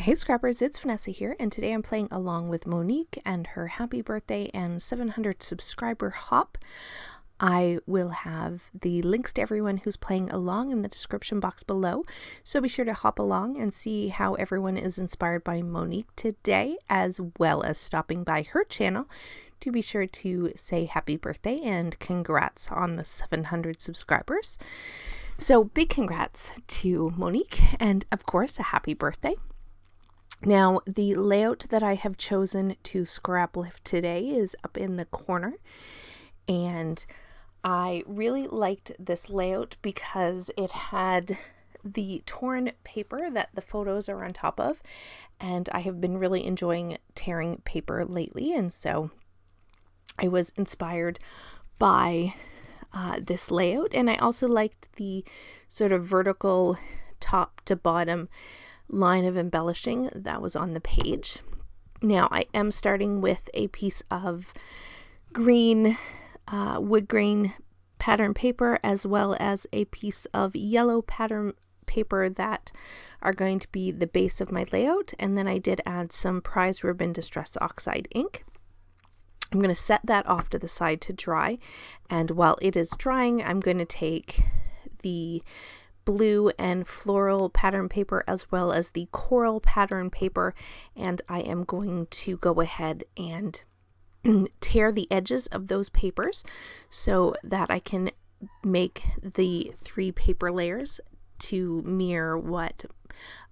Hey Scrappers, it's Vanessa here, and today I'm playing along with Monique and her happy birthday and 700 subscriber hop. I will have the links to everyone who's playing along in the description box below, so be sure to hop along and see how everyone is inspired by Monique today, as well as stopping by her channel to be sure to say happy birthday and congrats on the 700 subscribers. So big congrats to Monique, and of course a happy birthday. Now, the layout that I have chosen to scrap lift today is up in the corner, and I really liked this layout because it had the torn paper that the photos are on top of, and I have been really enjoying tearing paper lately, and so I was inspired by this layout, and I also liked the sort of vertical top to bottom line of embellishing that was on the page. Now I am starting with a piece of green wood grain pattern paper, as well as a piece of yellow pattern paper that are going to be the base of my layout, and then I did add some prize ribbon distress oxide ink. I'm going to set that off to the side to dry, and while it is drying, I'm going to take the blue and floral pattern paper as well as the coral pattern paper, and I am going to go ahead and tear the edges of those papers so that I can make the 3 paper layers to mirror what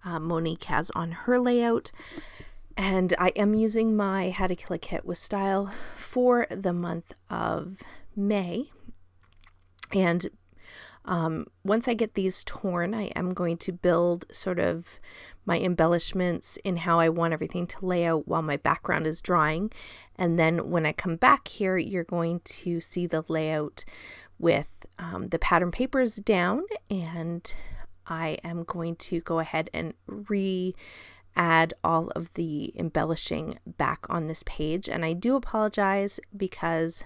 Monique has on her layout. And I am using my How to Kill a Kit with Style for the month of May, and once I get these torn, I am going to build sort of my embellishments in how I want everything to lay out while my background is drying. And then when I come back here, you're going to see the layout with the pattern papers down, and I am going to go ahead and add all of the embellishing back on this page. And I do apologize because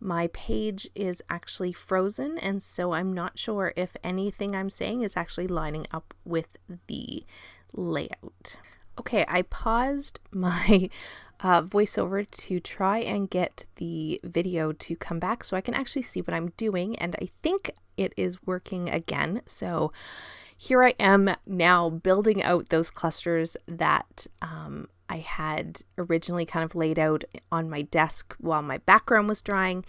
my page is actually frozen, and so I'm not sure if anything I'm saying is actually lining up with the layout. Okay, I paused my voiceover to try and get the video to come back so I can actually see what I'm doing, and I think it is working again. So here I am now building out those clusters that I had originally kind of laid out on my desk while my background was drying,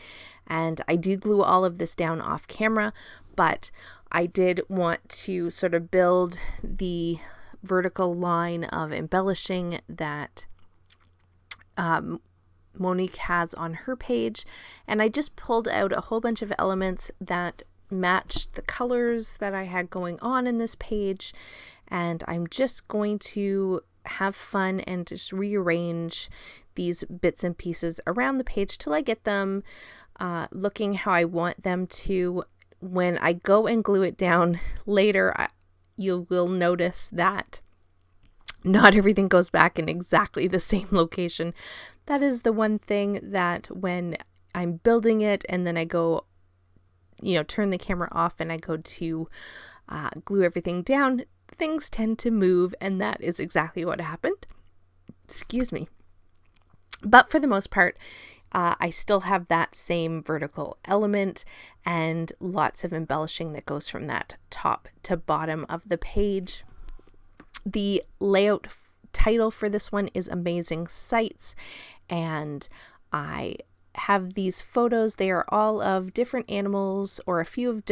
and I do glue all of this down off camera, but I did want to sort of build the vertical line of embellishing that Monique has on her page, and I just pulled out a whole bunch of elements that matched the colors that I had going on in this page, and I'm just going to have fun and just rearrange these bits and pieces around the page till I get them looking how I want them to. When I go and glue it down later, you will notice that not everything goes back in exactly the same location. That is the one thing that when I'm building it and then I go, turn the camera off and I go to glue everything down, things tend to move, and that is exactly what happened. Excuse me. But for the most part, I still have that same vertical element and lots of embellishing that goes from that top to bottom of the page. The layout title for this one is Amazing Sights, and I have these photos. They are all of different animals, or a few of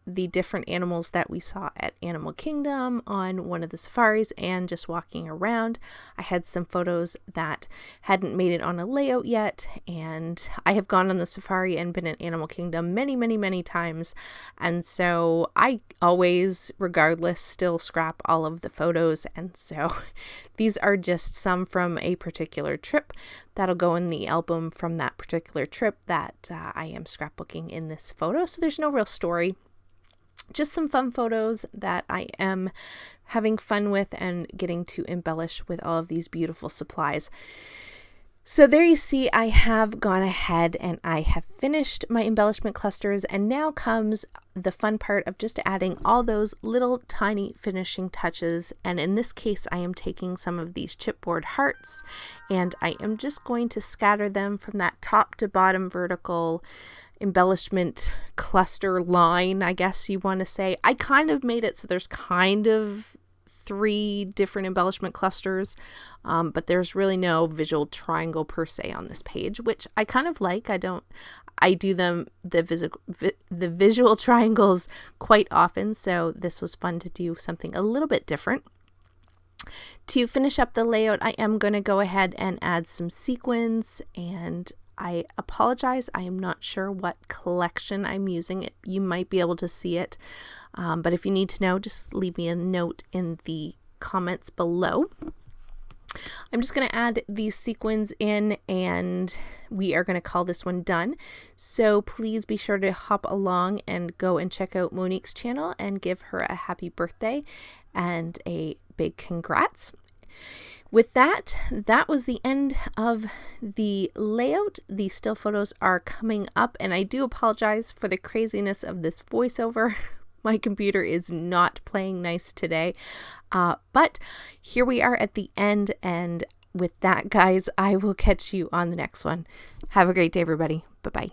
the different animals that we saw at Animal Kingdom on one of the safaris and just walking around. I had some photos that hadn't made it on a layout yet, and I have gone on the safari and been at Animal Kingdom many times, and so I always, regardless, still scrap all of the photos, and so these are just some from a particular trip that'll go in the album from that particular trip that I am scrapbooking in this photo. So there's no real story, just some fun photos that I am having fun with and getting to embellish with all of these beautiful supplies. So there you see, I have gone ahead and I have finished my embellishment clusters, and now comes the fun part of just adding all those little tiny finishing touches. And in this case, I am taking some of these chipboard hearts and I am just going to scatter them from that top to bottom vertical embellishment cluster line, I guess you want to say. I kind of made it so there's kind of 3 different embellishment clusters, but there's really no visual triangle per se on this page, which I kind of like. I do the visual triangles quite often, so this was fun to do something a little bit different. To finish up the layout, I am going to go ahead and add some sequins, and I apologize, I am not sure what collection I'm using. You might be able to see it, but if you need to know, just leave me a note in the comments below. I'm just going to add these sequins in, and we are going to call this one done. So please be sure to hop along and go and check out Monique's channel and give her a happy birthday and a big congrats. With that, that was the end of the layout. The still photos are coming up, and I do apologize for the craziness of this voiceover. My computer is not playing nice today, but here we are at the end, and with that, guys, I will catch you on the next one. Have a great day, everybody. Bye-bye.